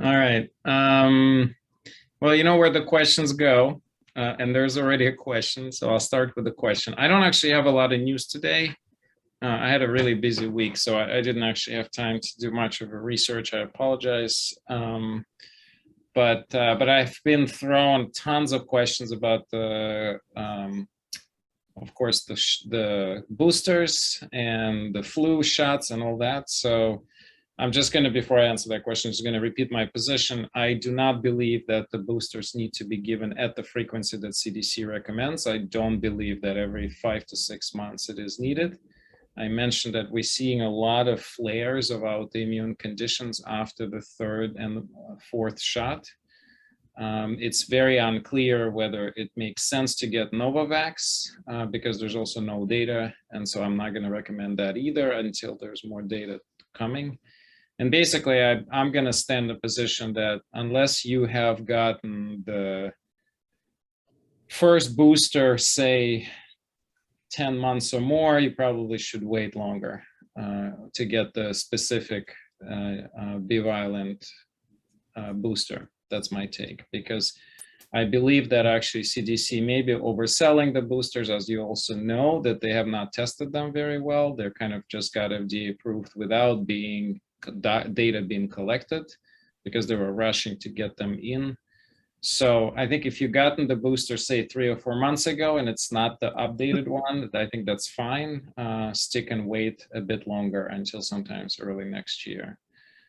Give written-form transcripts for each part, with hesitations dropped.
All right. Well, you know where the questions go, and there's already a question, so I'll start with the question. I don't actually have a lot of news today. I had a really busy week, so I didn't actually have time to do much of a research. I apologize. But I've been thrown tons of questions about the, of course, the boosters and the flu shots and all that. So I'm just going to, before I answer that question, just going to repeat my position. I do not believe that the boosters need to be given at the frequency that CDC recommends. I don't believe that every 5 to 6 months it is needed. I mentioned that we're seeing a lot of flares of autoimmune conditions after the third and fourth shot. It's very unclear whether it makes sense to get Novavax because there's also no data. And so I'm not going to recommend that either until there's more data coming. And basically, I'm going to stand the position that unless you have gotten the first booster, say, 10 months or more, you probably should wait longer to get the specific bivalent booster. That's my take, because I believe that actually CDC may be overselling the boosters, as you also know, that they have not tested them very well. They're kind of just got FDA approved without being data being collected because they were rushing to get them in. So I think if you've gotten the booster, say 3 or 4 months ago, and it's not the updated one, I think that's fine. Stick and wait a bit longer until sometimes early next year.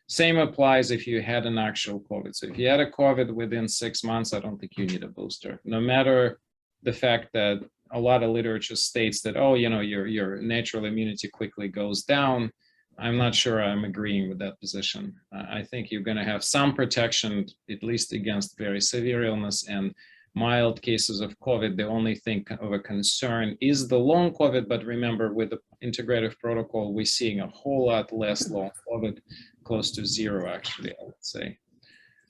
Same applies if you had an actual COVID. So if you had a COVID within 6 months, I don't think you need a booster, no matter the fact that a lot of literature states that, oh, you know, your natural immunity quickly goes down. I'm not sure I'm agreeing with that position. I think you're going to have some protection, at least against very severe illness and mild cases of COVID. The only thing of a concern is the long COVID, but remember, with the integrative protocol, we're seeing a whole lot less long COVID, close to zero, actually, I would say.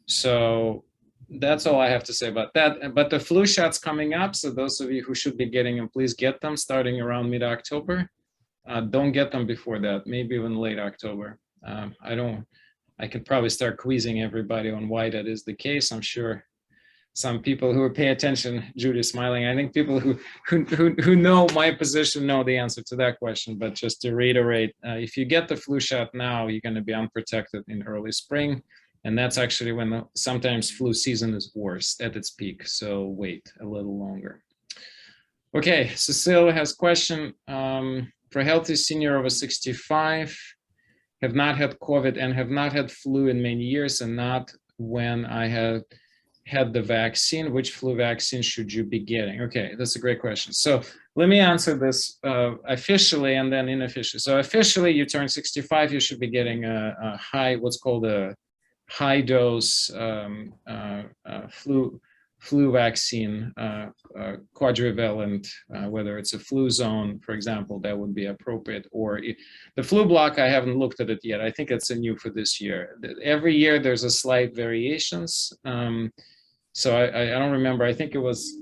So that's all I have to say about that. But the flu shot's coming up, so those of you who should be getting them, please get them starting around mid-October. Don't get them before that, maybe even late October. I could probably start quizzing everybody on why that is the case. I'm sure some people who pay attention, Judy's smiling, I think people who know my position know the answer to that question. But just to reiterate, if you get the flu shot now, you're going to be unprotected in early spring. And that's actually when sometimes flu season is worse at its peak. So wait a little longer. Okay, Cecile has a question. For healthy senior over 65, have not had COVID and have not had flu in many years, and not when I have had the vaccine, which flu vaccine should you be getting? Okay, that's a great question. So let me answer this officially and then unofficially. So officially, you turn 65, you should be getting a high, what's called a high dose flu vaccine, quadrivalent, whether it's a flu zone, for example, that would be appropriate. Or the flu block, I haven't looked at it yet. I think it's a new for this year. Every year there's a slight variations. So I don't remember. I think it was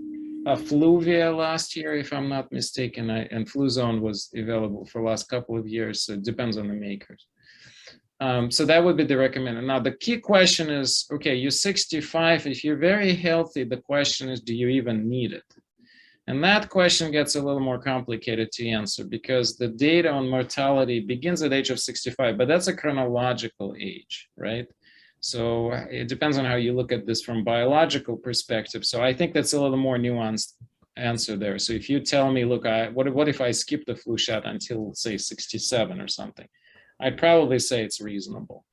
a Fluvia last year, if I'm not mistaken, and flu zone was available for the last couple of years. So it depends on the makers. So that would be the recommended. Now, the key question is, okay, you're 65. If you're very healthy, the question is, do you even need it? And that question gets a little more complicated to answer because the data on mortality begins at the age of 65, but that's a chronological age, right? So it depends on how you look at this from biological perspective. So I think that's a little more nuanced answer there. So if you tell me, look, what if I skip the flu shot until, say, 67 or something? I'd probably say it's reasonable,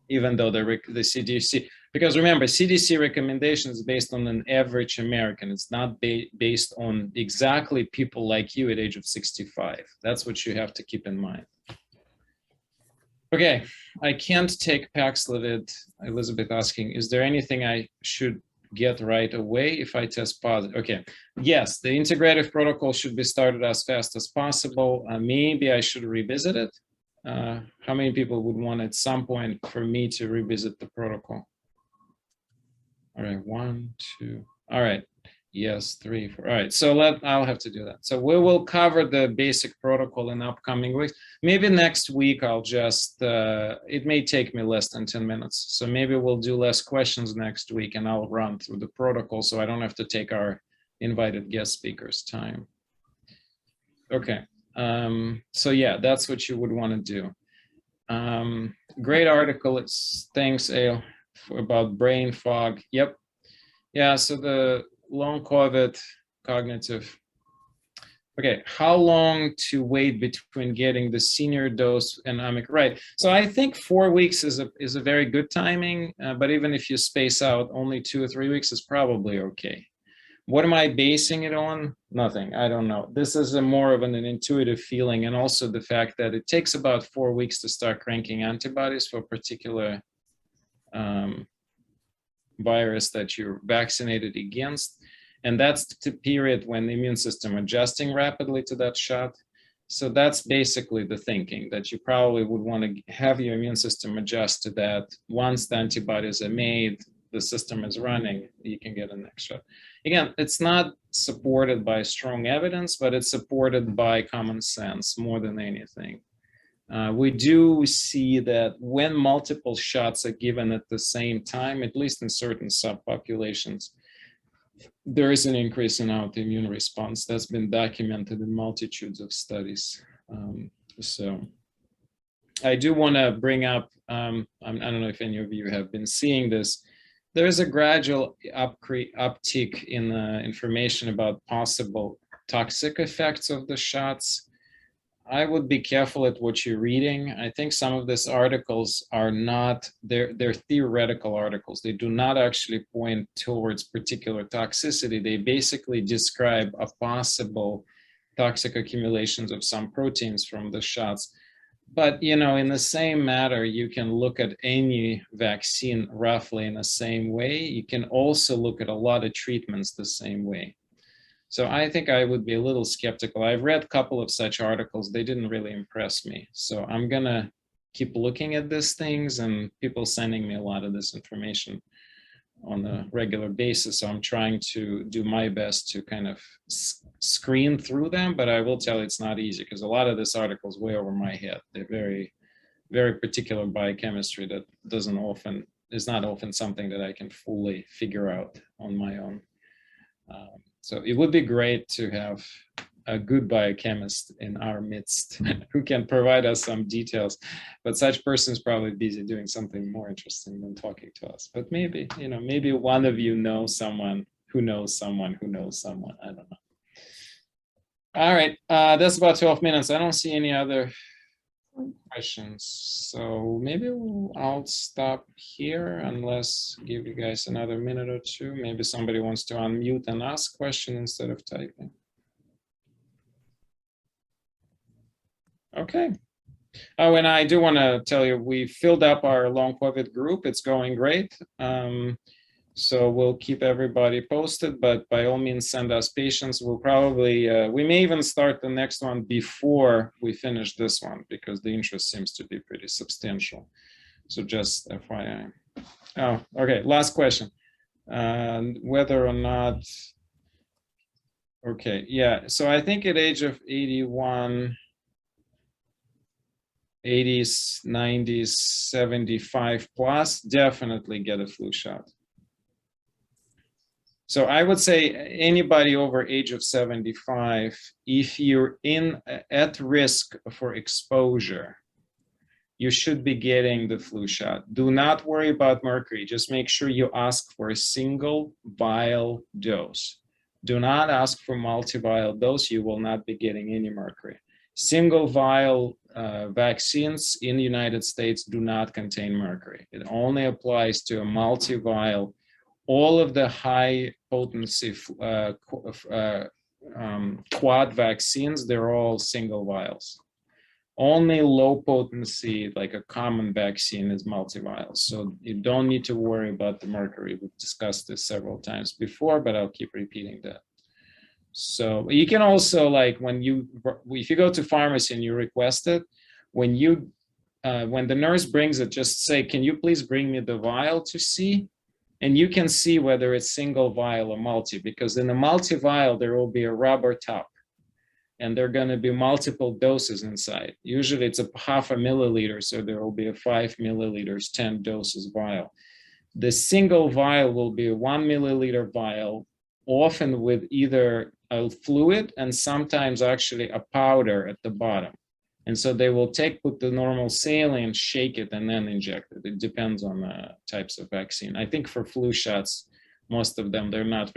even though the CDC, because remember, CDC recommendation is based on an average American. It's not based on exactly people like you at age of 65. That's what you have to keep in mind. Okay, I can't take Paxlovid. Elizabeth asking, is there anything I should get right away if I test positive? Okay, yes, the integrative protocol should be started as fast as possible. Maybe I should revisit it. How many people would want at some point for me to revisit the protocol? All right, 1, 2. All right. Yes, 3, 4. All right, so I'll have to do that. So we will cover the basic protocol in upcoming weeks. Maybe next week I'll just, it may take me less than 10 minutes. So maybe we'll do less questions next week and I'll run through the protocol so I don't have to take our invited guest speakers' time. Okay, so yeah, that's what you would want to do. Great article. It's thanks, Ale, about brain fog. Yep. Yeah, so the long COVID cognitive. Okay, how long to wait between getting the senior dose and right? So I think 4 weeks is a very good timing, but even if you space out only 2 or 3 weeks is probably okay. What am I basing it on? Nothing. I don't know. This is more of an intuitive feeling, and also the fact that it takes about 4 weeks to start cranking antibodies for a particular virus that you're vaccinated against. And that's the period when the immune system adjusting rapidly to that shot. So that's basically the thinking, that you probably would want to have your immune system adjust to that. Once the antibodies are made, the system is running, you can get a next shot. Again, it's not supported by strong evidence, but it's supported by common sense more than anything. We do see that when multiple shots are given at the same time, at least in certain subpopulations, there is an increase in autoimmune response that's been documented in multitudes of studies. So I do want to bring up, I don't know if any of you have been seeing this, there is a gradual uptick in information about possible toxic effects of the shots. I would be careful at what you're reading. I think some of these articles are not, they're theoretical articles. They do not actually point towards particular toxicity. They basically describe a possible toxic accumulations of some proteins from the shots. But, you know, in the same matter, you can look at any vaccine roughly in the same way. You can also look at a lot of treatments the same way. So I think I would be a little skeptical. I've read a couple of such articles. They didn't really impress me. So I'm going to keep looking at these things, and people sending me a lot of this information on a regular basis. So I'm trying to do my best to kind of screen through them, but I will tell you it's not easy because a lot of this article is way over my head. They're very, very particular biochemistry that is not often something that I can fully figure out on my own. So it would be great to have a good biochemist in our midst who can provide us some details, but such person is probably busy doing something more interesting than talking to us. But maybe, you know, maybe one of you knows someone who knows someone who knows someone. I don't know. All right, that's about 12 minutes. I don't see any other questions. So maybe I'll stop here unless give you guys another minute or two. Maybe somebody wants to unmute and ask question instead of typing. Okay. Oh, and I do want to tell you, we filled up our long COVID group. It's going great. So we'll keep everybody posted, but by all means, send us patients. We'll probably, we may even start the next one before we finish this one because the interest seems to be pretty substantial. So just FYI. Oh, okay, last question. Whether or not, okay, yeah. So I think at age of 81, 80s, 90s, 75 plus, definitely get a flu shot. So I would say anybody over age of 75, if you're at risk for exposure, you should be getting the flu shot. Do not worry about mercury. Just make sure you ask for a single vial dose. Do not ask for multi-vial dose. You will not be getting any mercury. Single vial vaccines in the United States do not contain mercury. It only applies to a multi-vial. All of the high potency quad vaccines, they're all single vials. Only low potency, like a common vaccine, is multi-vials. So you don't need to worry about the mercury. We've discussed this several times before, but I'll keep repeating that. So you can also, like, if you go to pharmacy and you request it, when the nurse brings it, just say, can you please bring me the vial to see? And you can see whether it's single vial or multi, because in a multi-vial, there will be a rubber top, and there are going to be multiple doses inside. Usually it's a 0.5 milliliter, so there will be a 5 milliliters, 10 doses vial. The single vial will be a 1 milliliter vial, often with either a fluid and sometimes actually a powder at the bottom. And so they will put the normal saline, shake it, and then inject it. It depends on the types of vaccine. I think for flu shots, most of them, they're not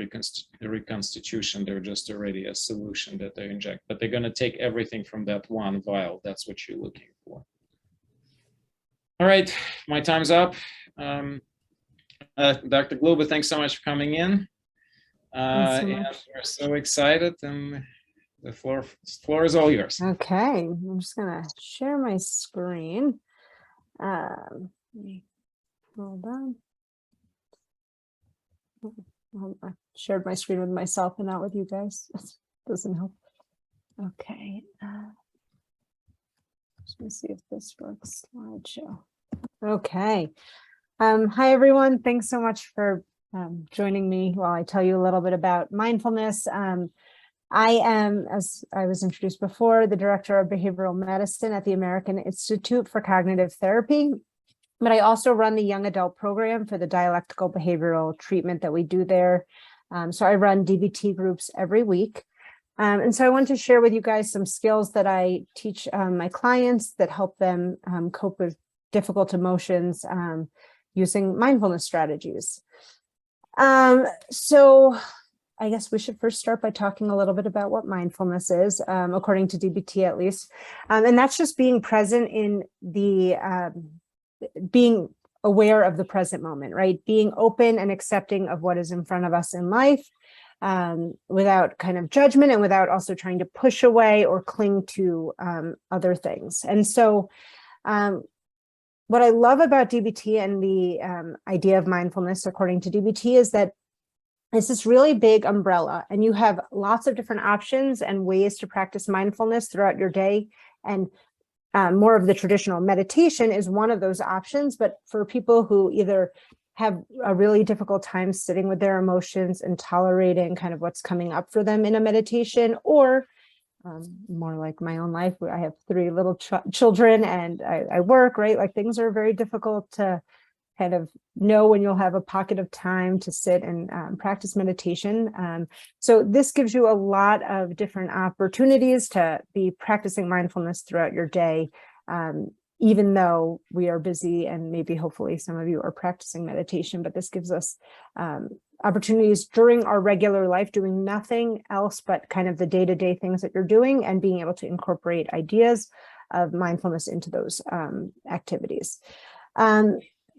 reconstitution, they're just already a solution that they inject. But they're going to take everything from that one vial. That's what you're looking for. All right, my time's up. Dr. Glubo, thanks so much for coming in. And we're so excited, and the floor is all yours. Okay, I'm just gonna share my screen. Hold on. I shared my screen with myself and not with you guys. Doesn't help. Okay. Just gonna see if this works. Slideshow. Okay. Hi everyone. Thanks so much for joining me while I tell you a little bit about mindfulness. I am, as I was introduced before, the director of behavioral medicine at the American Institute for Cognitive Therapy, but I also run the young adult program for the dialectical behavioral treatment that we do there. So I run DBT groups every week. And so I want to share with you guys some skills that I teach my clients that help them cope with difficult emotions using mindfulness strategies. So I guess we should first start by talking a little bit about what mindfulness is, according to DBT at least. And that's just being present in the, being aware of the present moment, right? Being open and accepting of what is in front of us in life, without kind of judgment and without also trying to push away or cling to other things. And so what I love about DBT and the idea of mindfulness, according to DBT, is that it's this really big umbrella, and you have lots of different options and ways to practice mindfulness throughout your day. And more of the traditional meditation is one of those options. But for people who either have a really difficult time sitting with their emotions and tolerating kind of what's coming up for them in a meditation, or more like my own life, where I have 3 little children and I work, right? Like things are very difficult to kind of know when you'll have a pocket of time to sit and practice meditation. So this gives you a lot of different opportunities to be practicing mindfulness throughout your day, even though we are busy and maybe hopefully some of you are practicing meditation, but this gives us opportunities during our regular life, doing nothing else but kind of the day-to-day things that you're doing and being able to incorporate ideas of mindfulness into those activities.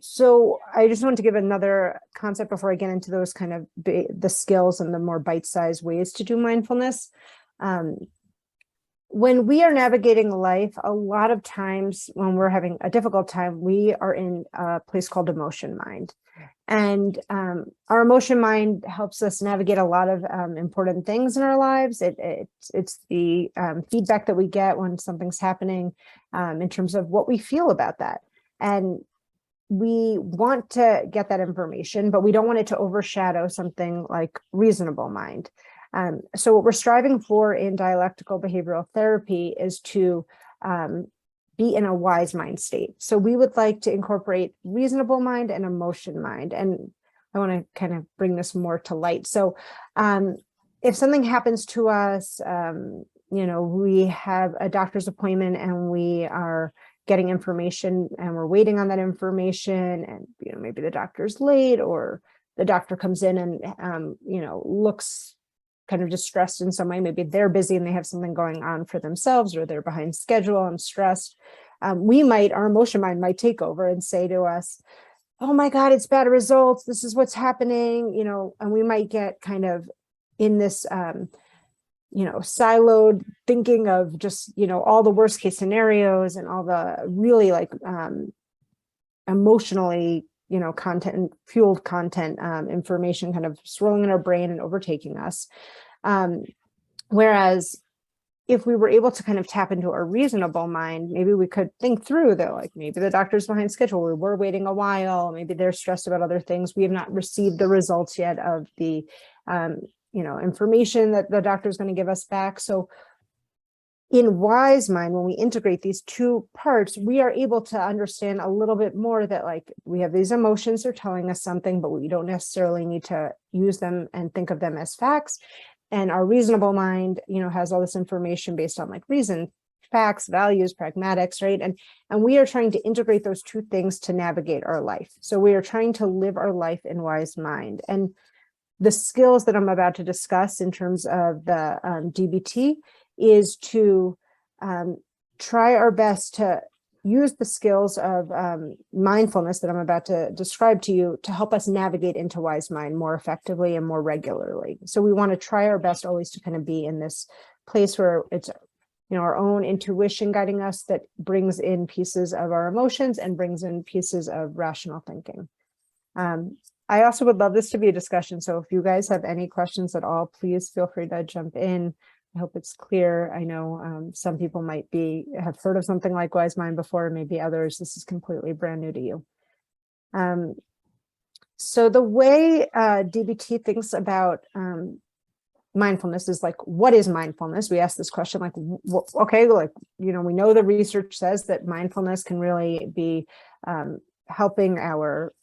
So I just want to give another concept before I get into those kind of the skills and the more bite-sized ways to do mindfulness. When we are navigating life, a lot of times when we're having a difficult time, we are in a place called emotion mind. And our emotion mind helps us navigate a lot of important things in our lives. It's the feedback that we get when something's happening in terms of what we feel about that. And we want to get that information, but we don't want it to overshadow something like reasonable mind. So what we're striving for in dialectical behavioral therapy is to be in a wise mind state. So we would like to incorporate reasonable mind and emotion mind. And I want to kind of bring this more to light. So if something happens to us, we have a doctor's appointment and we are getting information and we're waiting on that information, and maybe the doctor's late, or the doctor comes in and looks kind of distressed in some way. Maybe they're busy and they have something going on for themselves, or they're behind schedule and stressed. Our emotion mind might take over and say to us, oh my God, it's bad results, this is what's happening, and we might get kind of in this siloed thinking of just, all the worst case scenarios and all the really emotionally, content fueled content, information kind of swirling in our brain and overtaking us. Whereas if we were able to kind of tap into our reasonable mind, maybe we could think through that, like maybe the doctor's behind schedule, we were waiting a while, maybe they're stressed about other things. We have not received the results yet of the, information that the doctor is going to give us back. So in wise mind, when we integrate these two parts, we are able to understand a little bit more that like we have these emotions, they're telling us something, but we don't necessarily need to use them and think of them as facts. And our reasonable mind, has all this information based on like reason, facts, values, pragmatics, right? And we are trying to integrate those two things to navigate our life. So we are trying to live our life in wise mind. And the skills that I'm about to discuss in terms of the DBT is to try our best to use the skills of mindfulness that I'm about to describe to you to help us navigate into wise mind more effectively and more regularly. So we want to try our best always to kind of be in this place where it's our own intuition guiding us that brings in pieces of our emotions and brings in pieces of rational thinking. I also would love this to be a discussion. So if you guys have any questions at all, please feel free to jump in. I hope it's clear. I know some people might have heard of something like Wise Mind before, maybe others, this is completely brand new to you. So the way DBT thinks about mindfulness is like, what is mindfulness? We ask this question like, okay, like, we know the research says that mindfulness can really be helping our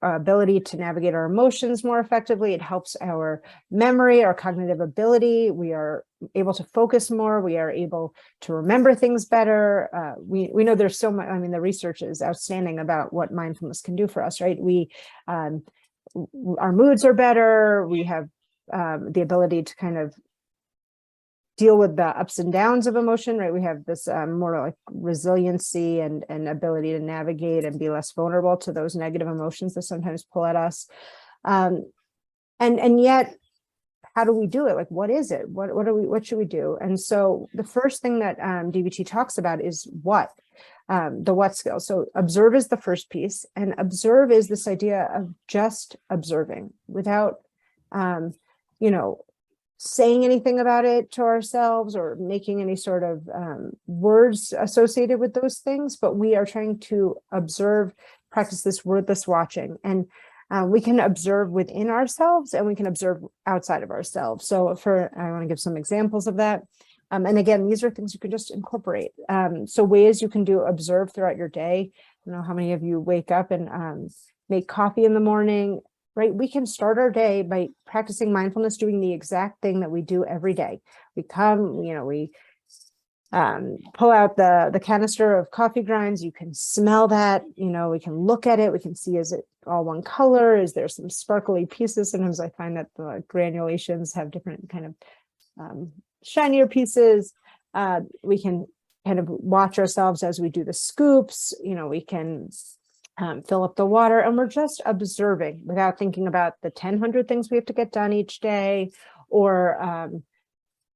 ability to navigate our emotions more effectively. It helps our memory, our cognitive ability. We are able to focus more. We are able to remember things better. We know there's so much, the research is outstanding about what mindfulness can do for us, right? Our moods are better. We have the ability to kind of deal with the ups and downs of emotion, right? We have this more like resiliency and ability to navigate and be less vulnerable to those negative emotions that sometimes pull at us. And yet, how do we do it? Like, what is it? What should we do? And so the first thing that DBT talks about is what, the what skill. So observe is the first piece, and observe is this idea of just observing without, saying anything about it to ourselves or making any sort of words associated with those things, but we are trying to observe, practice this wordless watching. And we can observe within ourselves and we can observe outside of ourselves. So I want to give some examples of that. And again, these are things you can just incorporate. So ways you can observe throughout your day. I don't know how many of you wake up and make coffee in the morning. Right? We can start our day by practicing mindfulness, doing the exact thing that we do every day. We come, we pull out the canister of coffee grinds. You can smell that, we can look at it. We can see, is it all one color? Is there some sparkly pieces? Sometimes I find that the granulations have different kind of shinier pieces. We can kind of watch ourselves as we do the scoops. We can fill up the water, and we're just observing without thinking about the 1,000 things we have to get done each day, or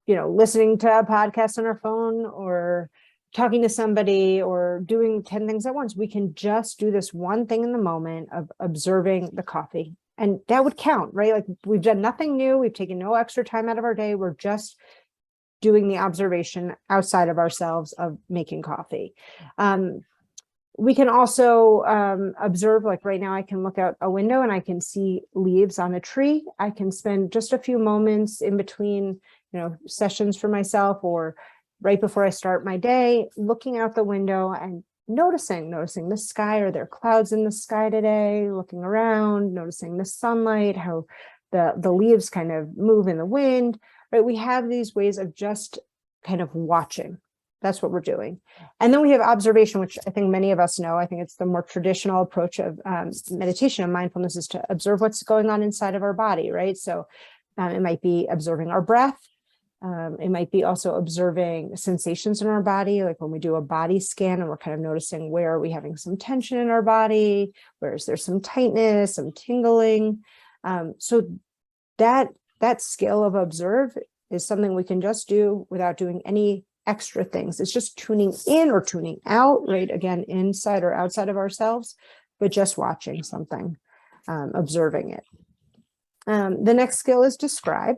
listening to a podcast on our phone, or talking to somebody, or doing 10 things at once. We can just do this one thing in the moment of observing the coffee, and that would count, right? Like, we've done nothing new. We've taken no extra time out of our day. We're just doing the observation outside of ourselves of making coffee. We can also observe, like right now, I can look out a window and I can see leaves on a tree. I can spend just a few moments in between, sessions for myself or right before I start my day, looking out the window and noticing the sky. Are there clouds in the sky today? Looking around, noticing the sunlight, how the leaves kind of move in the wind, right? We have these ways of just kind of watching. That's what we're doing. And then we have observation, which I think many of us know. I think it's the more traditional approach of meditation and mindfulness, is to observe what's going on inside of our body, right? So it might be observing our breath. It might be also observing sensations in our body, like when we do a body scan and we're kind of noticing where are we having some tension in our body, where is there some tightness, some tingling. So that skill of observe is something we can just do without doing any extra things. It's just tuning in or tuning out, right? Again, inside or outside of ourselves, but just watching something, observing it. The next skill is describe.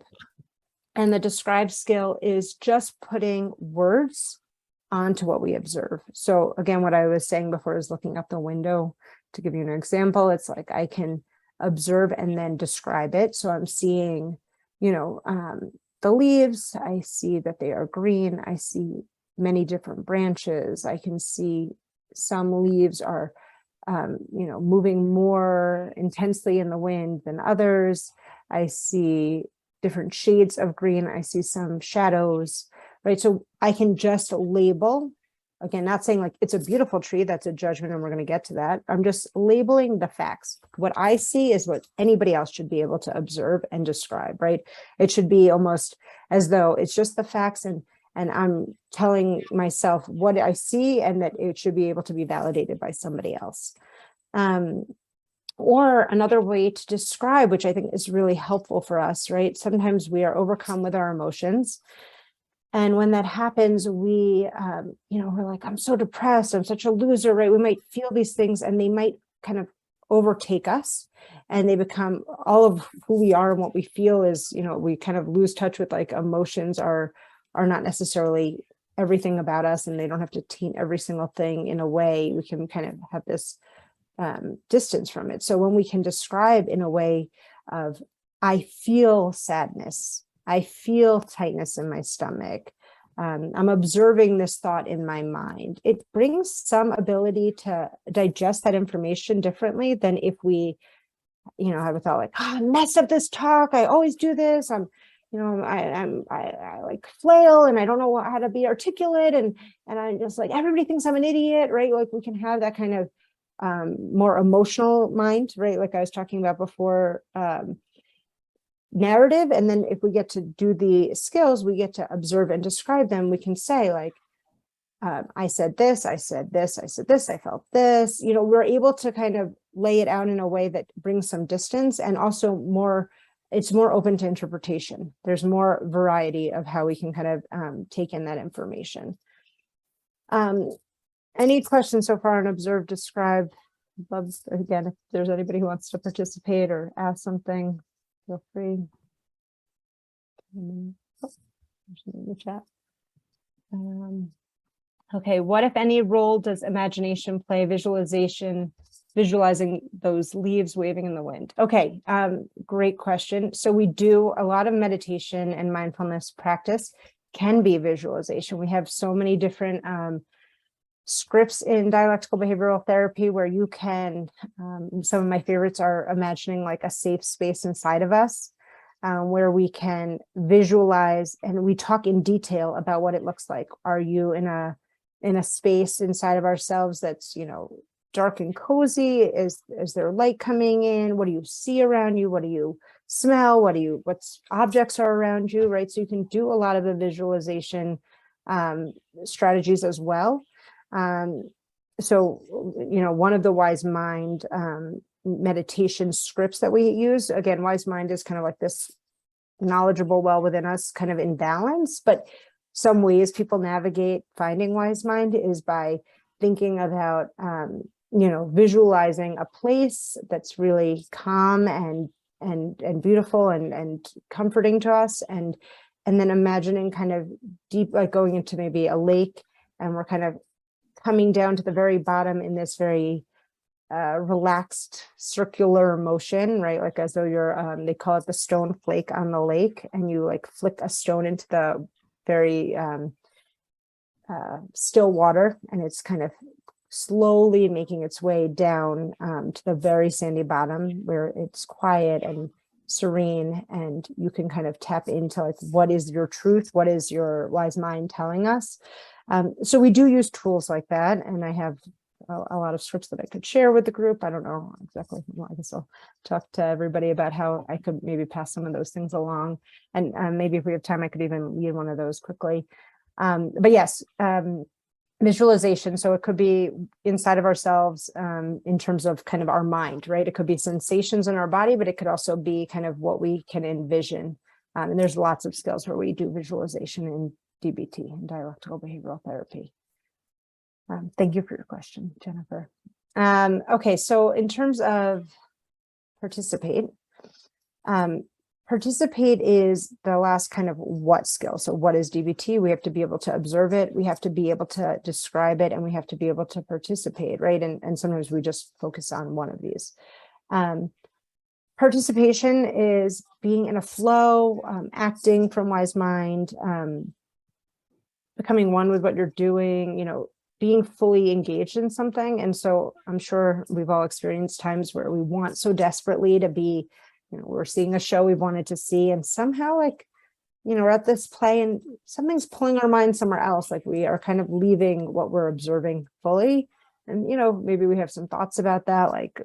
And the describe skill is just putting words onto what we observe. So again, what I was saying before is looking out the window. To give you an example, it's like I can observe and then describe it. So I'm seeing, the leaves. I see that they are green. I see many different branches. I can see some leaves are, moving more intensely in the wind than others. I see different shades of green. I see some shadows, right? So I can just label, again, not saying like it's a beautiful tree, that's a judgment, and we're going to get to that. I'm just labeling the facts. What I see is what anybody else should be able to observe and describe, right? It should be almost as though it's just the facts, and I'm telling myself what I see, and that it should be able to be validated by somebody else. Or another way to describe, which I think is really helpful for us, right? Sometimes we are overcome with our emotions. And when that happens, we're like, I'm so depressed, I'm such a loser, right? We might feel these things and they might kind of overtake us, and they become all of who we are, and what we feel is, we kind of lose touch with, like, emotions are not necessarily everything about us, and they don't have to taint every single thing. In a way, we can kind of have this distance from it. So when we can describe in a way of, I feel sadness, I feel tightness in my stomach, I'm observing this thought in my mind, it brings some ability to digest that information differently than if we, have a thought like, I messed up this talk, I always do this, I like flail, and I don't know how to be articulate, and I'm just like, everybody thinks I'm an idiot, right? Like, we can have that kind of more emotional mind, right? Like I was talking about before, narrative. And then if we get to do the skills, we get to observe and describe them. We can say, like, I said this, I said this, I said this, I felt this. We're able to kind of lay it out in a way that brings some distance, and also it's more open to interpretation. There's more variety of how we can kind of take in that information. Any questions so far on observe, describe? Love, again, if there's anybody who wants to participate or ask something, feel free. In the chat. Okay, what, if any, role does imagination play, visualizing those leaves waving in the wind? Okay, great question. So we do a lot of meditation and mindfulness practice can be visualization. We have so many different scripts in dialectical behavioral therapy where you can, some of my favorites are imagining like a safe space inside of us, where we can visualize, and we talk in detail about what it looks like. Are you in a space inside of ourselves that's, dark and cozy? Is there light coming in? What do you see around you? What do you smell? What objects are around you, right? So you can do a lot of the visualization strategies as well. So, one of the Wise Mind meditation scripts that we use, again, Wise Mind is kind of like this knowledgeable well within us, kind of in balance, but some ways people navigate finding Wise Mind is by thinking about, visualizing a place that's really calm and beautiful and comforting to us, and then imagining kind of deep, like going into maybe a lake, and we're kind of coming down to the very bottom in this very relaxed circular motion, right? Like as though you're, they call it the stone flake on the lake, and you like flick a stone into the very still water, and it's kind of slowly making its way down to the very sandy bottom where it's quiet and serene, and you can kind of tap into like, what is your truth? What is your Wise Mind telling us? So we do use tools like that, and I have a lot of scripts that I could share with the group. I don't know exactly. Well, I guess I'll talk to everybody about how I could maybe pass some of those things along, and maybe if we have time, I could even lead one of those quickly. But yes, visualization. So it could be inside of ourselves in terms of kind of our mind, right? It could be sensations in our body, but it could also be kind of what we can envision. And there's lots of skills where we do visualization in DBT and dialectical behavioral therapy. Thank you for your question, Jennifer. Okay, so in terms of participate, Participate is the last kind of what skill. So what is DBT? We have to be able to observe it. We have to be able to describe it, and we have to be able to participate, right? And sometimes we just focus on one of these. Participation is being in a flow, acting from wise mind, becoming one with what you're doing, being fully engaged in something. And so I'm sure we've all experienced times where we want so desperately to be, we're seeing a show we wanted to see, and somehow we're at this play and something's pulling our mind somewhere else. Like we are kind of leaving what we're observing fully. And, maybe we have some thoughts about that. Like,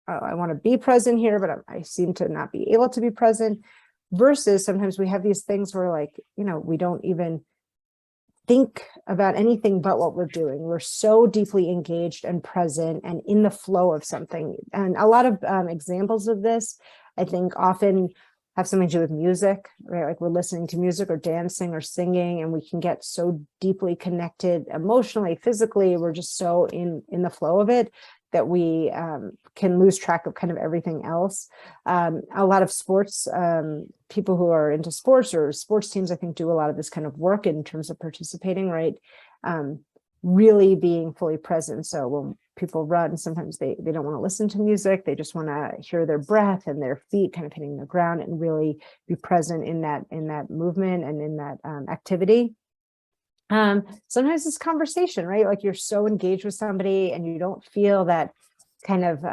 oh, I want to be present here, but I seem to not be able to be present. Versus sometimes we have these things where we don't even think about anything but what we're doing. We're so deeply engaged and present and in the flow of something. And a lot of examples of this, I think, often have something to do with music, right? Like we're listening to music or dancing or singing, and we can get so deeply connected emotionally, physically. We're just so in the flow of it that we can lose track of kind of everything else. A lot of sports, people who are into sports or sports teams, I think, do a lot of this kind of work in terms of participating, right? Really being fully present. So when people run, sometimes they don't want to listen to music. They just want to hear their breath and their feet kind of hitting the ground and really be present in that movement and in that activity. Sometimes it's conversation, right? Like you're so engaged with somebody and you don't feel that kind of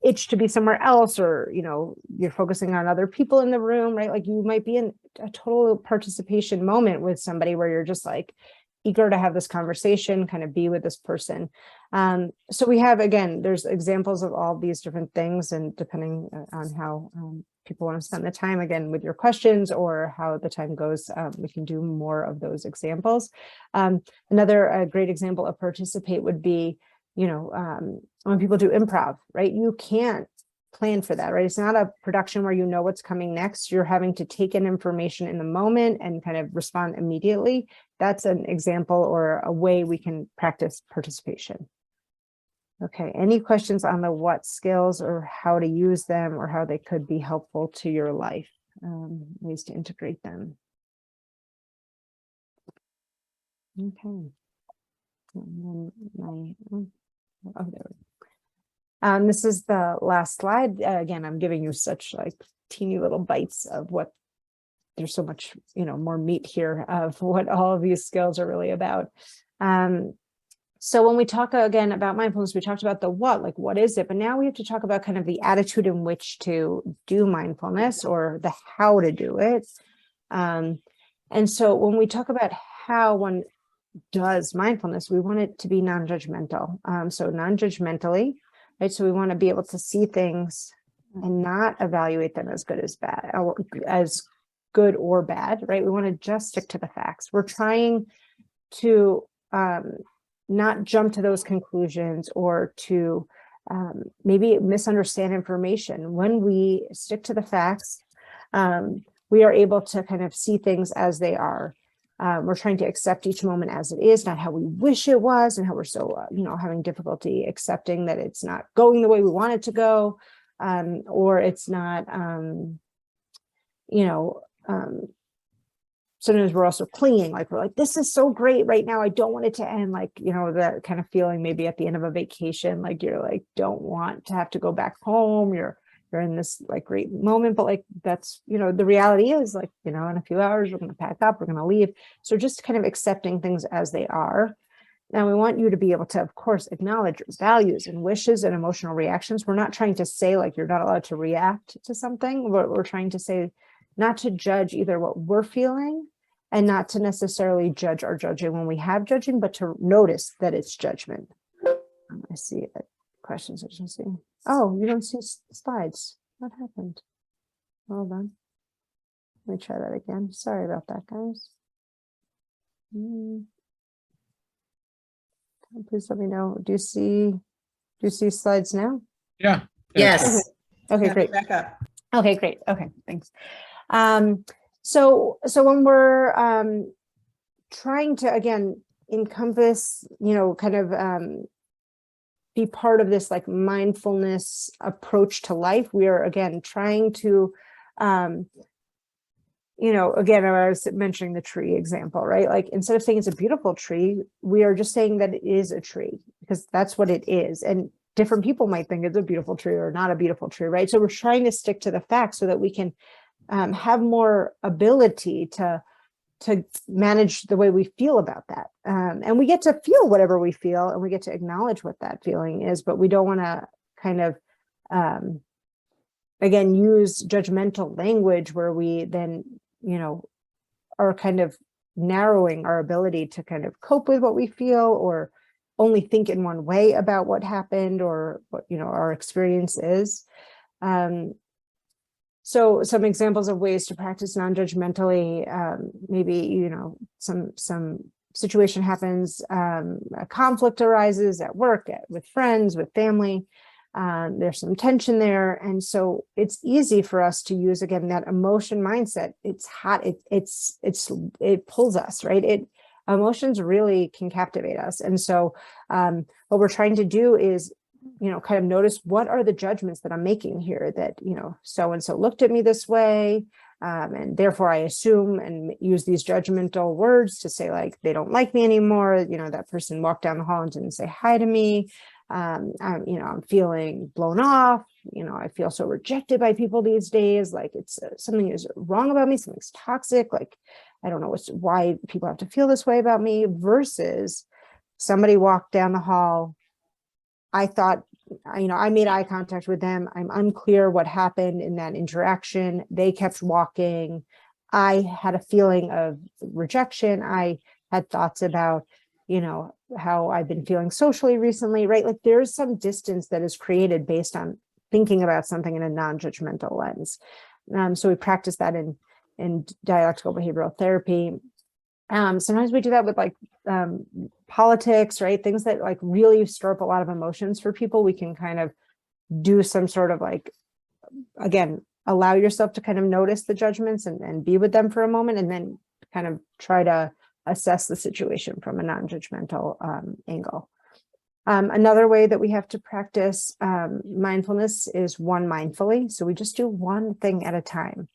itch to be somewhere else, or, you're focusing on other people in the room, right? Like you might be in a total participation moment with somebody where you're just like eager to have this conversation, kind of be with this person. So we have, again, there's examples of all these different things, and depending on how people want to spend the time, again, with your questions or how the time goes, we can do more of those examples. Another great example of participate would be, when people do improv, right? You can't plan for that, right? It's not a production where you know what's coming next. You're having to take in information in the moment and kind of respond immediately. That's an example or a way we can practice participation. Okay, any questions on the what skills or how to use them or how they could be helpful to your life, ways to integrate them? Okay. And then this is the last slide. Again, I'm giving you such teeny little bites of what, there's so much, more meat here of what all of these skills are really about. So when we talk again about mindfulness, we talked about the what is it? But now we have to talk about kind of the attitude in which to do mindfulness, or the how to do it. And so when we talk about how one does mindfulness, we want it to be non-judgmental. So non-judgmentally, right? So we want to be able to see things and not evaluate them as good as bad, or as good or bad, right? We want to just stick to the facts. We're trying to not jump to those conclusions or to maybe misunderstand information. When we stick to the facts, we are able to kind of see things as they are. We're trying to accept each moment as it is, not how we wish it was, and how we're so, having difficulty accepting that it's not going the way we want it to go, or it's not, sometimes we're also clinging, like we're like, this is so great right now, I don't want it to end, that kind of feeling maybe at the end of a vacation, like you're like, don't want to have to go back home, you're in this great moment, but that's, the reality is in a few hours, we're going to pack up, we're going to leave. So just kind of accepting things as they are. Now we want you to be able to, of course, acknowledge your values and wishes and emotional reactions. We're not trying to say you're not allowed to react to something. We're trying to say not to judge either what we're feeling, and not to necessarily judge or judging when we have judging, but to notice that it's judgment. I see questions. I just see. Oh, you don't see slides. What happened? Hold on. Let me try that again. Sorry about that, guys. Please let me know. Do you see slides now? Yeah. Yes. Okay, Yeah, great. back up. Okay, great. Okay, thanks. So when we're trying to, again, encompass, kind of be part of this mindfulness approach to life, we are, again, trying to Again, I was mentioning the tree example, right? Like instead of saying it's a beautiful tree, we are just saying that it is a tree because that's what it is. And different people might think it's a beautiful tree or not a beautiful tree, right? So we're trying to stick to the facts so that we can have more ability to manage the way we feel about that. And we get to feel whatever we feel and we get to acknowledge what that feeling is, but we don't want to kind of, again, use judgmental language where we then, are kind of narrowing our ability to kind of cope with what we feel or only think in one way about what happened or what, our experience is. So some examples of ways to practice non-judgmentally, maybe, some situation happens, a conflict arises at work, with friends, with family, there's some tension there. And so it's easy for us to use, again, that emotion mindset. It's hot, it pulls us, right? Emotions really can captivate us. And so what we're trying to do is, kind of notice what are the judgments that I'm making here that, so-and-so looked at me this way. And therefore I assume and use these judgmental words to say like, they don't like me anymore. That person walked down the hall and didn't say hi to me. I'm feeling blown off. I feel so rejected by people these days. Like it's something is wrong about me. Something's toxic. Like, I don't know why people have to feel this way about me versus somebody walked down the hall. I thought, I made eye contact with them. I'm unclear what happened in that interaction. They kept walking. I had a feeling of rejection. I had thoughts about, how I've been feeling socially recently, right? Like there's some distance that is created based on thinking about something in a non-judgmental lens. So we practice that in dialectical behavioral therapy. Sometimes we do that with like politics, right? Things that like really stir up a lot of emotions for people. We can kind of do some sort of like, again, allow yourself to kind of notice the judgments and be with them for a moment, and then kind of try to assess the situation from a non-judgmental angle. Another way that we have to practice mindfulness is one mindfully. So we just do one thing at a time.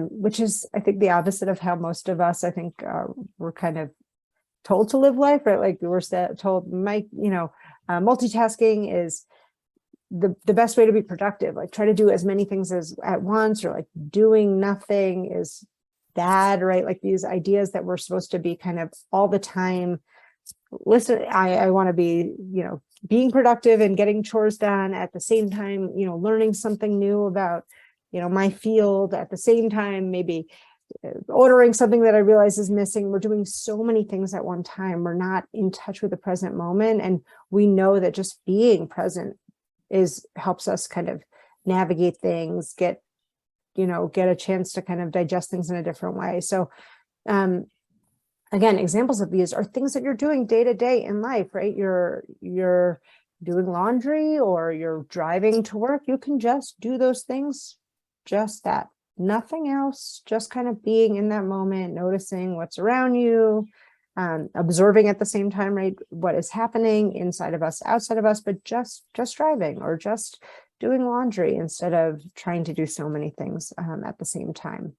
Which is, I think, the opposite of how most of us, I think, we're kind of told to live life, right? Like we're told, multitasking is the best way to be productive. Like try to do as many things as at once, or like doing nothing is bad, right? Like these ideas that we're supposed to be kind of all the time. Listen, I want to be, being productive and getting chores done at the same time, learning something new about my field at the same time, maybe ordering something that I realize is missing. We're doing so many things at one time. We're not in touch with the present moment. And we know that just being present helps us kind of navigate things, get a chance to kind of digest things in a different way. So, again, examples of these are things that you're doing day to day in life, right? You're doing laundry or you're driving to work. You can just do those things. Just that, nothing else, just kind of being in that moment, noticing what's around you, observing at the same time, right, what is happening inside of us, outside of us, but just driving or just doing laundry instead of trying to do so many things at the same time.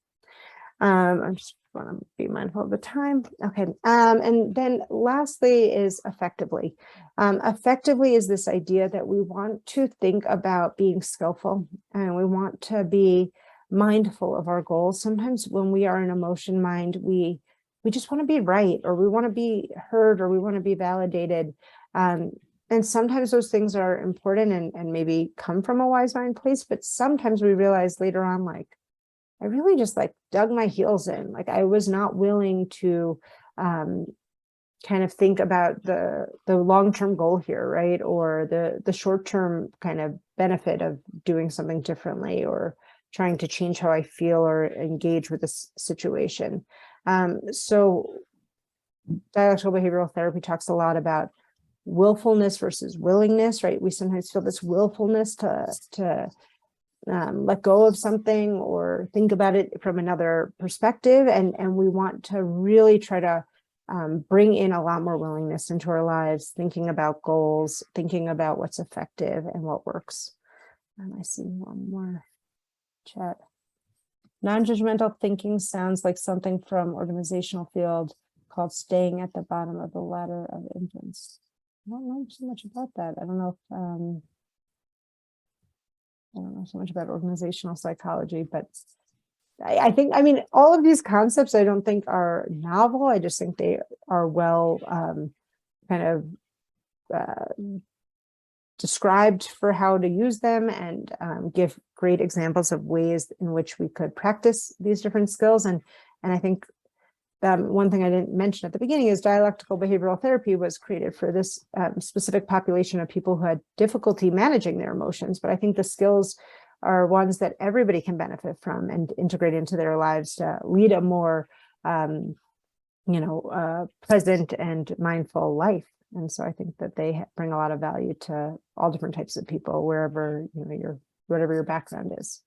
I just want to be mindful of the time. Okay. And then lastly is effectively. Effectively is this idea that we want to think about being skillful and we want to be mindful of our goals. Sometimes when we are in emotion mind, we just want to be right, or we want to be heard, or we want to be validated. And sometimes those things are important and maybe come from a wise mind place, but sometimes we realize later on, like, I really just like dug my heels in. Like I was not willing to kind of think about the long-term goal here, right? Or the short-term kind of benefit of doing something differently or trying to change how I feel or engage with this situation. So dialectical behavioral therapy talks a lot about willfulness versus willingness, right? We sometimes feel this willfulness to let go of something or think about it from another perspective. And we want to really try to bring in a lot more willingness into our lives, thinking about goals, thinking about what's effective and what works. I see one more chat. Non-judgmental thinking sounds like something from organizational field called staying at the bottom of the ladder of influence. I don't know so much about that. I don't know if I don't know so much about organizational psychology, but I think, I mean, all of these concepts I don't think are novel. I just think they are well kind of described for how to use them, and give great examples of ways in which we could practice these different skills. And I think one thing I didn't mention at the beginning is dialectical behavioral therapy was created for this specific population of people who had difficulty managing their emotions. But I think the skills are ones that everybody can benefit from and integrate into their lives to lead a more, present and mindful life. And so I think that they bring a lot of value to all different types of people, wherever, whatever your background is.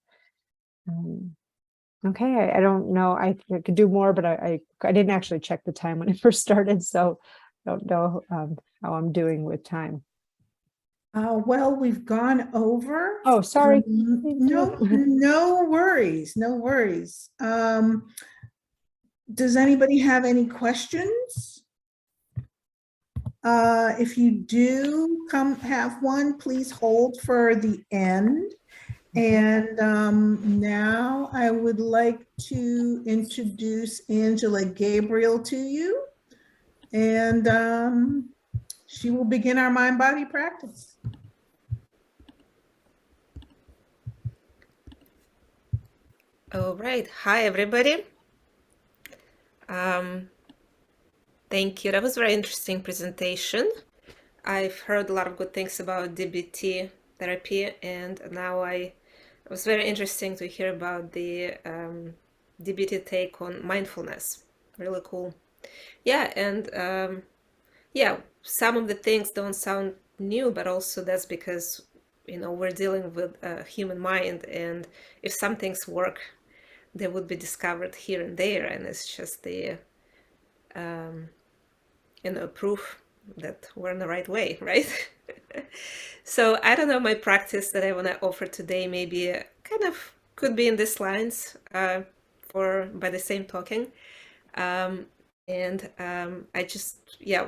Okay, I don't know. I could do more, but I didn't actually check the time when I first started, so I don't know how I'm doing with time. Well, we've gone over. Oh, sorry. No worries, no worries. Does anybody have any questions? If you do have one, please hold for the end. And now I would like to introduce Angela Gabriel to you. And she will begin our mind-body practice. All right. Hi, everybody. Thank you. That was a very interesting presentation. I've heard a lot of good things about DBT therapy, and now it was very interesting to hear about the DBT take on mindfulness. Really cool. Yeah, and yeah, some of the things don't sound new, but also that's because, we're dealing with a human mind, and if some things work, they would be discovered here and there, and it's just the proof that we're in the right way, right? So I don't know, my practice that I want to offer today maybe kind of could be in these lines by the same talking. I just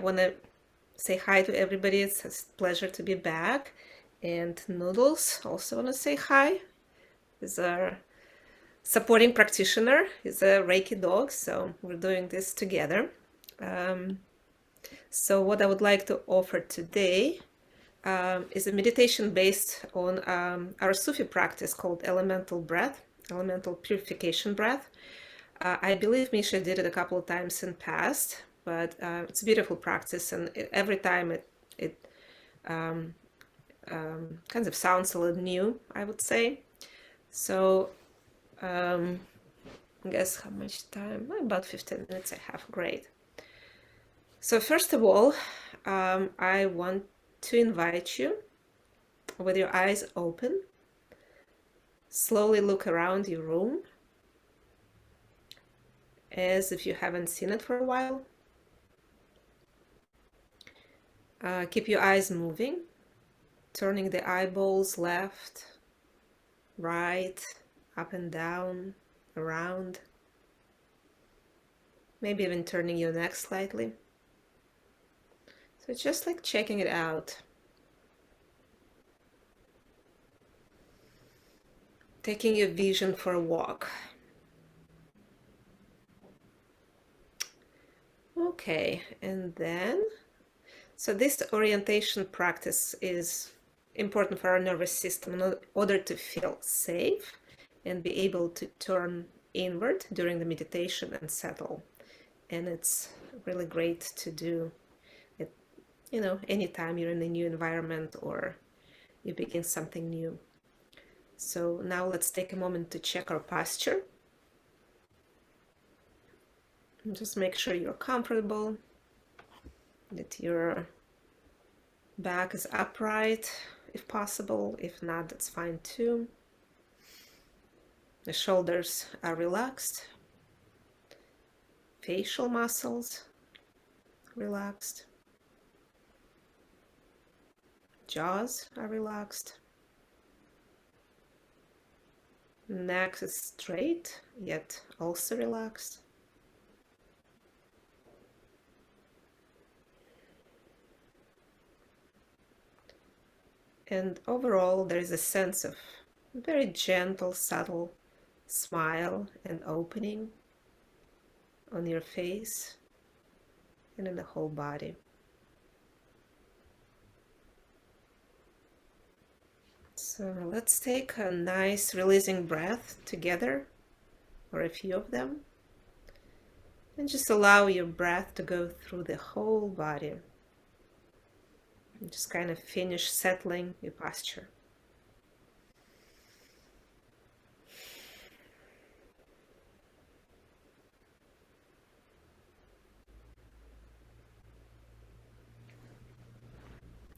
want to say hi to everybody. It's a pleasure to be back. And Noodles also want to say hi. He's our supporting practitioner. He's a Reiki dog, so we're doing this together. So what I would like to offer today is a meditation based on our Sufi practice called elemental purification breath. I believe Misha did it a couple of times in the past, but it's a beautiful practice, and every time it kind of sounds a little new, I would say. So I guess how much time? About 15 minutes I have. Great. So first of all, I want to invite you, with your eyes open, slowly look around your room as if you haven't seen it for a while. Keep your eyes moving, turning the eyeballs left, right, up and down, around, maybe even turning your neck slightly. So it's just like checking it out. Taking your vision for a walk. Okay, and then, so this orientation practice is important for our nervous system in order to feel safe and be able to turn inward during the meditation and settle. And it's really great to do it, anytime you're in a new environment or you begin something new. So now let's take a moment to check our posture. And just make sure you're comfortable, that your back is upright if possible. If not, that's fine too. The shoulders are relaxed. Facial muscles relaxed. Jaws are relaxed. Neck is straight, yet also relaxed. And overall, there is a sense of very gentle, subtle smile and opening on your face and in the whole body. So let's take a nice releasing breath together, or a few of them, and just allow your breath to go through the whole body. And just kind of finish settling your posture.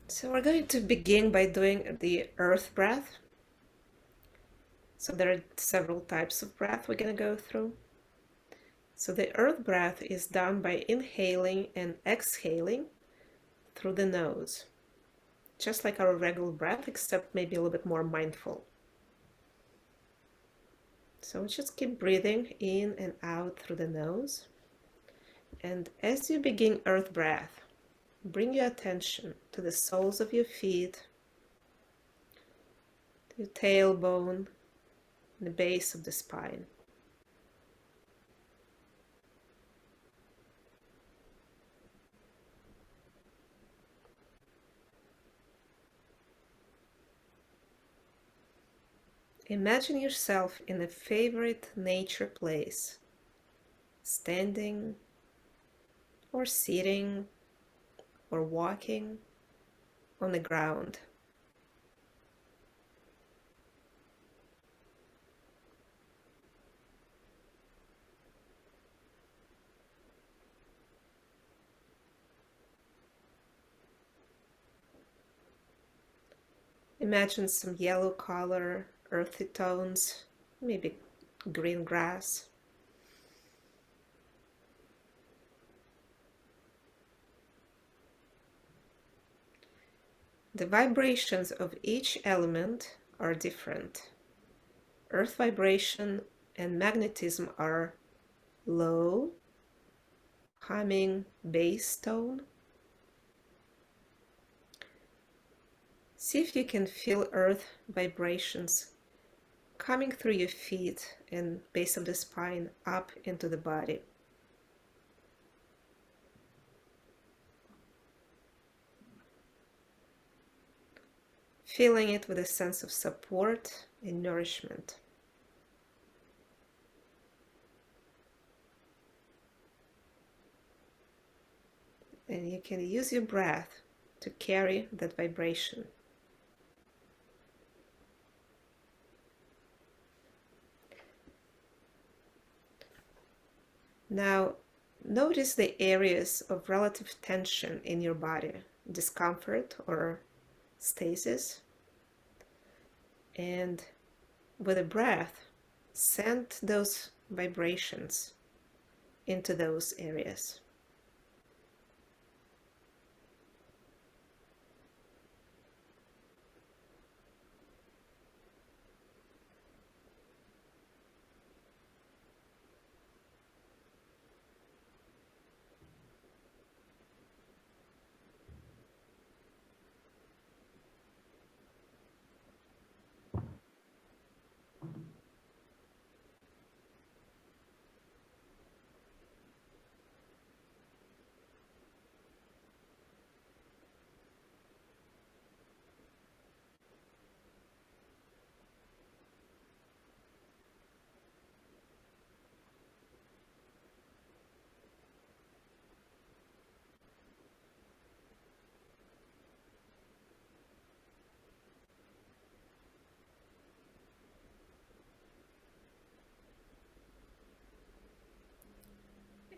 So we're going to begin by doing the earth breath. So there are several types of breath we're going to go through. So the earth breath is done by inhaling and exhaling through the nose, just like our regular breath, except maybe a little bit more mindful. So just keep breathing in and out through the nose. And as you begin earth breath, bring your attention to the soles of your feet, to your tailbone, the base of the spine. Imagine yourself in a favorite nature place, standing or sitting or walking on the ground. Imagine some yellow color, earthy tones, maybe green grass. The vibrations of each element are different. Earth vibration and magnetism are low, humming bass tone. See if you can feel earth vibrations coming through your feet and base of the spine up into the body. Feeling it with a sense of support and nourishment. And you can use your breath to carry that vibration. Now, notice the areas of relative tension in your body, discomfort or stasis. And with a breath, send those vibrations into those areas.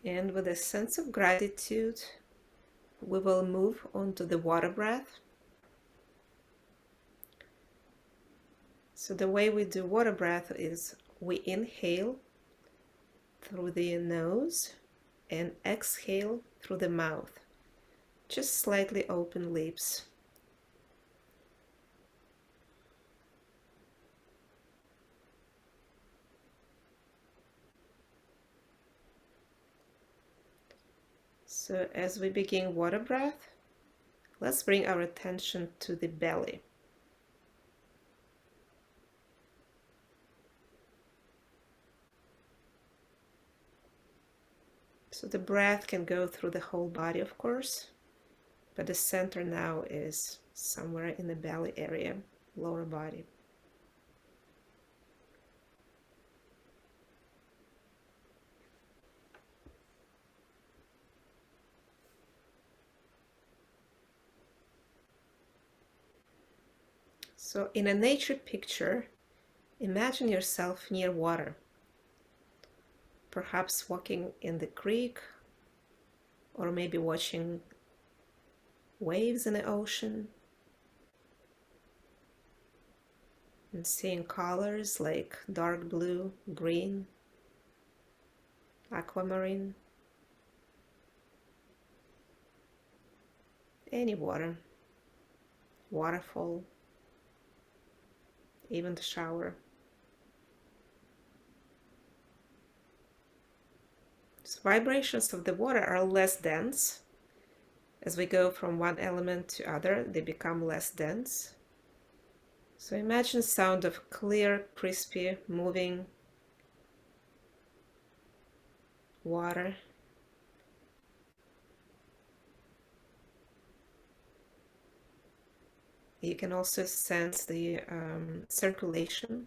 And with a sense of gratitude, we will move on to the water breath. So the way we do water breath is we inhale through the nose and exhale through the mouth, just slightly open lips. So as we begin water breath, let's bring our attention to the belly. So the breath can go through the whole body, of course, but the center now is somewhere in the belly area, lower body. So in a nature picture, imagine yourself near water, perhaps walking in the creek, or maybe watching waves in the ocean and seeing colors like dark blue, green, aquamarine, any water, waterfall, even the shower. So vibrations of the water are less dense. As we go from one element to other, they become less dense. So imagine sound of clear, crispy, moving water. You can also sense the circulation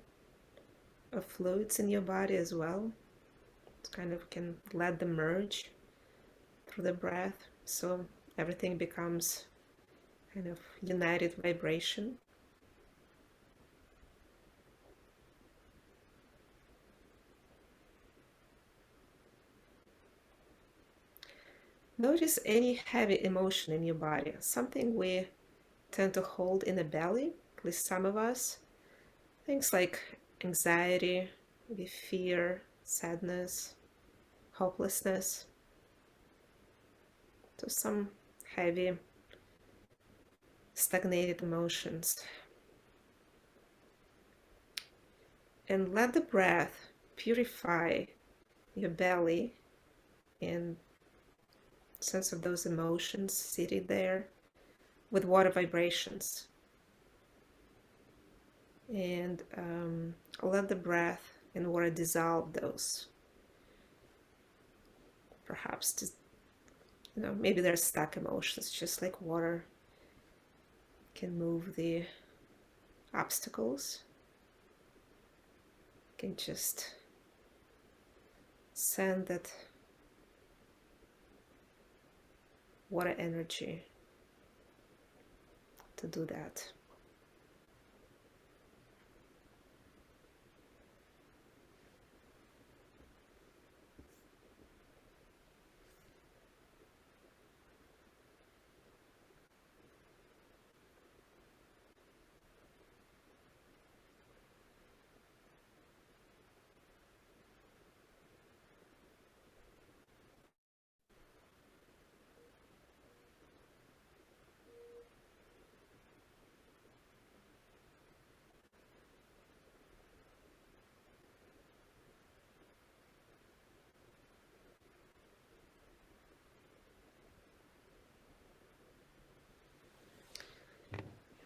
of fluids in your body as well. It kind of can let them merge through the breath, so everything becomes kind of united vibration. Notice any heavy emotion in your body, something we tend to hold in the belly, at least some of us. Things like anxiety, maybe fear, sadness, hopelessness. So some heavy, stagnated emotions. And let the breath purify your belly and sense of those emotions seated there with water vibrations. And let the breath and water dissolve those. Perhaps just, maybe they're stuck emotions, just like water can move the obstacles. Can just send that water energy to do that.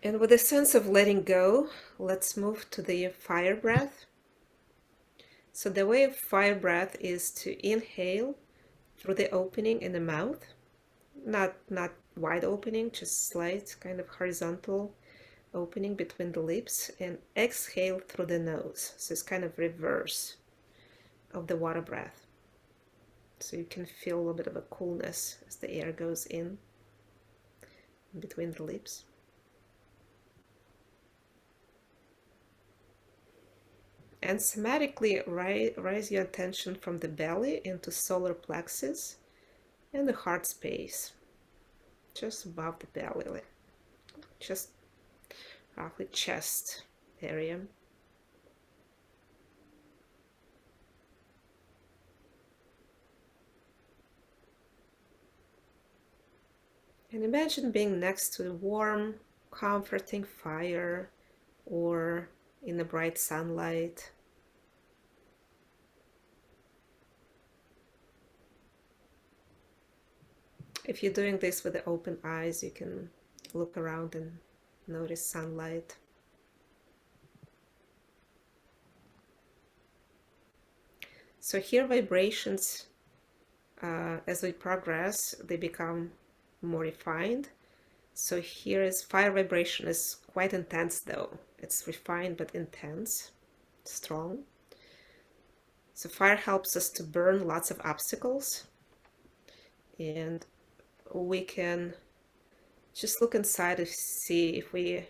And with a sense of letting go, let's move to the fire breath. So the way of fire breath is to inhale through the opening in the mouth, not wide opening, just slight kind of horizontal opening between the lips, and exhale through the nose. So it's kind of reverse of the water breath. So you can feel a little bit of a coolness as the air goes in between the lips. And somatically raise your attention from the belly into solar plexus and the heart space, just above the belly, just roughly chest area. And imagine being next to a warm, comforting fire or in the bright sunlight. If you're doing this with the open eyes, you can look around and notice sunlight. So here vibrations, as we progress, they become more refined. So here is fire vibration is quite intense though. It's refined but intense, strong. So fire helps us to burn lots of obstacles, and we can just look inside to see if we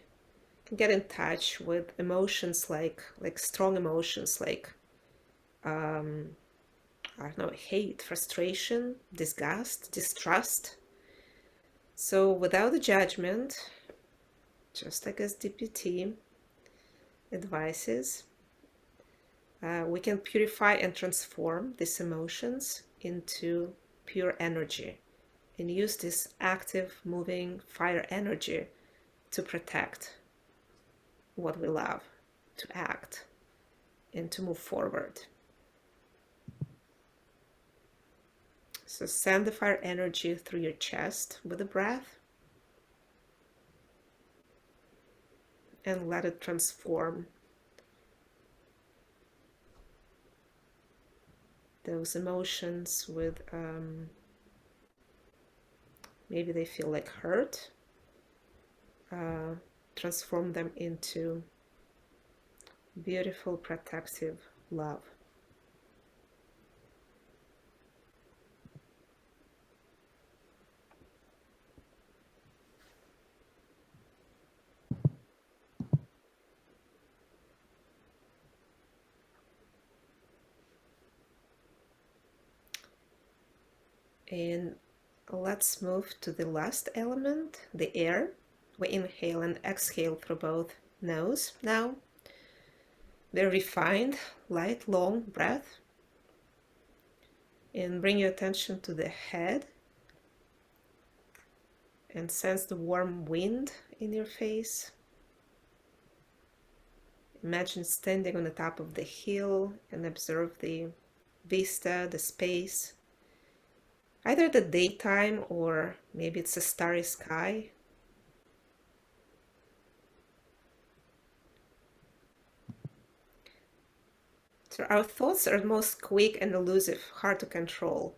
can get in touch with emotions like strong emotions like I don't know, hate, frustration, disgust, distrust. So without the judgment, just like as DPT advises, we can purify and transform these emotions into pure energy and use this active, moving fire energy to protect what we love, to act, and to move forward. So send the fire energy through your chest with the breath and let it transform those emotions with, maybe they feel like hurt, transform them into beautiful, protective love. And let's move to the last element, the air. We inhale and exhale through both nose now. Very refined, light, long breath. And bring your attention to the head and sense the warm wind in your face. Imagine standing on the top of the hill and observe the vista, the space. Either the daytime or maybe it's a starry sky. So our thoughts are most quick and elusive, hard to control.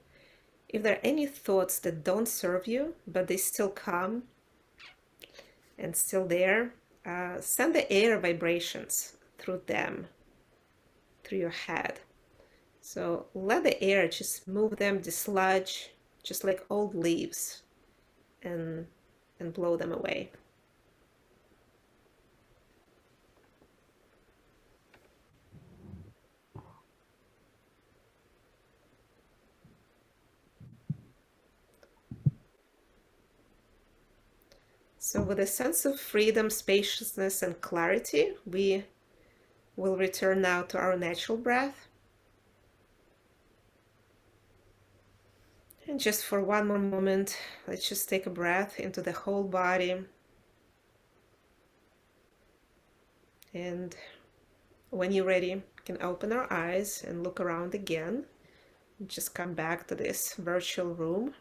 If there are any thoughts that don't serve you, but they still come and still there, send the air vibrations through them, through your head. So let the air just move them, dislodge, just like old leaves, and blow them away. So with a sense of freedom, spaciousness, and clarity, we will return now to our natural breath. And just for one more moment, let's just take a breath into the whole body. And when you're ready, you can open our eyes and look around again. Just come back to this virtual room.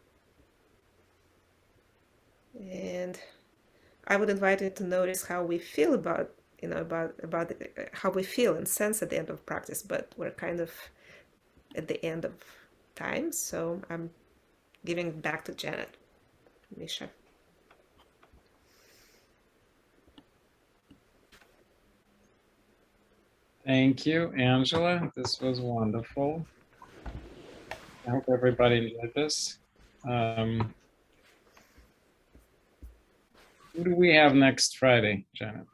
And I would invite you to notice how we feel about how we feel and sense at the end of practice, but we're kind of at the end of time, so I'm giving it back to Janet. Misha. Thank you, Angela. This was wonderful. I hope everybody enjoyed this. Who do we have next Friday, Janet?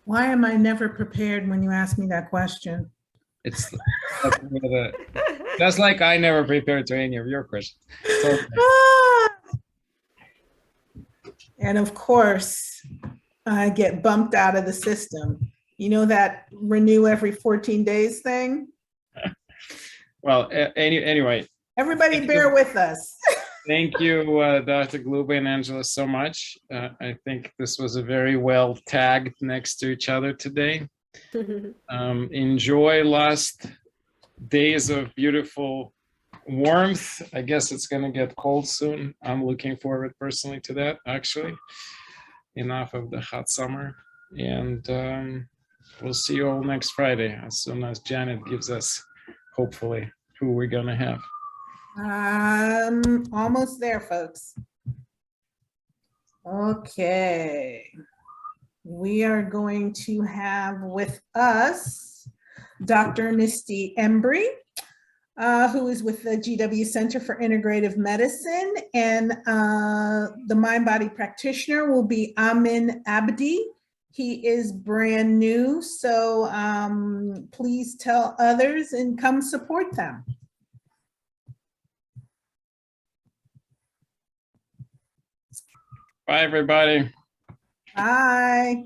Why am I never prepared when you ask me that question? It's just like I never prepared to any of your questions. So, And of course, I get bumped out of the system. You know that renew every 14 days thing? well, anyway. Everybody bear with us. Thank you, Dr. Glubo and Angela, so much. I think this was a very well tagged next to each other today. Enjoy last days of beautiful warmth. I guess it's going to get cold soon. I'm looking forward personally to that, actually. Enough of the hot summer. And we'll see you all next Friday as soon as Janet gives us, hopefully, who we're going to have. Almost there, folks. Okay. We are going to have with us Dr. Misty Embry, who is with the GW Center for Integrative Medicine, and the mind-body practitioner will be Amin Abdi. He is brand new, so please tell others and come support them. Bye, everybody. Bye.